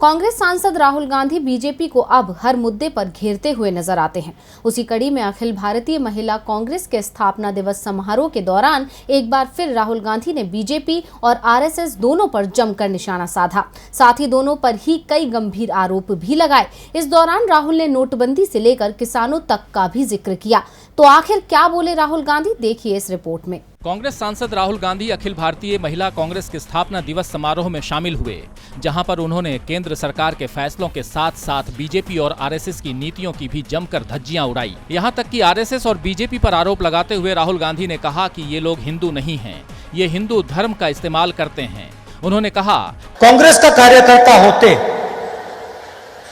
कांग्रेस सांसद राहुल गांधी बीजेपी को अब हर मुद्दे पर घेरते हुए नजर आते हैं। उसी कड़ी में अखिल भारतीय महिला कांग्रेस के स्थापना दिवस समारोह के दौरान एक बार फिर राहुल गांधी ने बीजेपी और आरएसएस दोनों पर जमकर निशाना साधा। साथ ही दोनों पर ही कई गंभीर आरोप भी लगाए। इस दौरान राहुल ने नोटबंदी से लेकर किसानों तक का भी जिक्र किया। तो आखिर क्या बोले राहुल गांधी, देखिए इस रिपोर्ट में। कांग्रेस सांसद राहुल गांधी अखिल भारतीय महिला कांग्रेस के स्थापना दिवस समारोह में शामिल हुए, जहां पर उन्होंने केंद्र सरकार के फैसलों के साथ साथ बीजेपी और आरएसएस की नीतियों की भी जमकर धज्जियां उड़ाई। यहां तक कि आरएसएस और बीजेपी पर आरोप लगाते हुए राहुल गांधी ने कहा कि ये लोग हिंदू नहीं हैं, ये हिंदू धर्म का इस्तेमाल करते हैं। उन्होंने कहा, कांग्रेस का कार्यकर्ता होते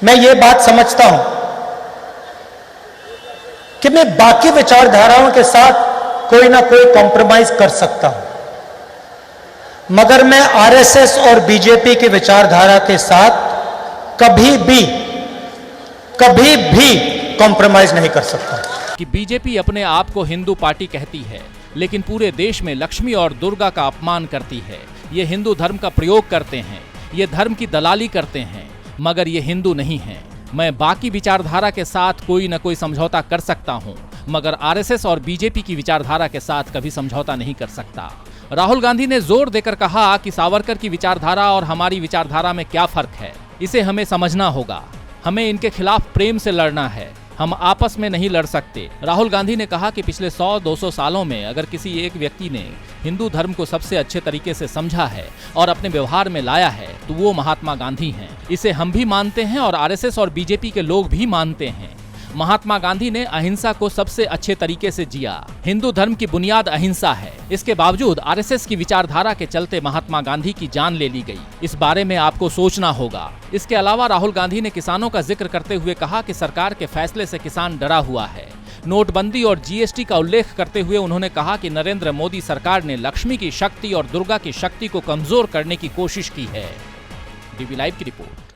मैं ये बात समझता हूं कि मैं बाकी विचारधाराओं के साथ कोई ना कोई कॉम्प्रोमाइज कर सकता हूं, मगर मैं आरएसएस और बीजेपी की विचारधारा के साथ कभी भी कॉम्प्रोमाइज नहीं कर सकता। कि बीजेपी अपने आप को हिंदू पार्टी कहती है, लेकिन पूरे देश में लक्ष्मी और दुर्गा का अपमान करती है। ये हिंदू धर्म का प्रयोग करते हैं, ये धर्म की दलाली करते हैं, मगर ये हिंदू नहीं हैं। मैं बाकी विचारधारा के साथ कोई न कोई समझौता कर सकता हूं, मगर आरएसएस और बीजेपी की विचारधारा के साथ कभी समझौता नहीं कर सकता। राहुल गांधी ने जोर देकर कहा कि सावरकर की विचारधारा और हमारी विचारधारा में क्या फर्क है, इसे हमें समझना होगा। हमें इनके खिलाफ प्रेम से लड़ना है, हम आपस में नहीं लड़ सकते। राहुल गांधी ने कहा कि पिछले 100-200 सालों में अगर किसी एक व्यक्ति ने हिंदू धर्म को सबसे अच्छे तरीके से समझा है और अपने व्यवहार में लाया है तो वो महात्मा गांधी हैं। इसे हम भी मानते हैं और आरएसएस और बीजेपी के लोग भी मानते हैं। महात्मा गांधी ने अहिंसा को सबसे अच्छे तरीके से जिया। हिंदू धर्म की बुनियाद अहिंसा है। इसके बावजूद आरएसएस की विचारधारा के चलते महात्मा गांधी की जान ले ली गई। इस बारे में आपको सोचना होगा। इसके अलावा राहुल गांधी ने किसानों का जिक्र करते हुए कहा कि सरकार के फैसले से किसान डरा हुआ है। नोटबंदी और जीएसटी का उल्लेख करते हुए उन्होंने कहा कि नरेंद्र मोदी सरकार ने लक्ष्मी की शक्ति और दुर्गा की शक्ति को कमजोर करने की कोशिश की है। डीवी लाइव की रिपोर्ट।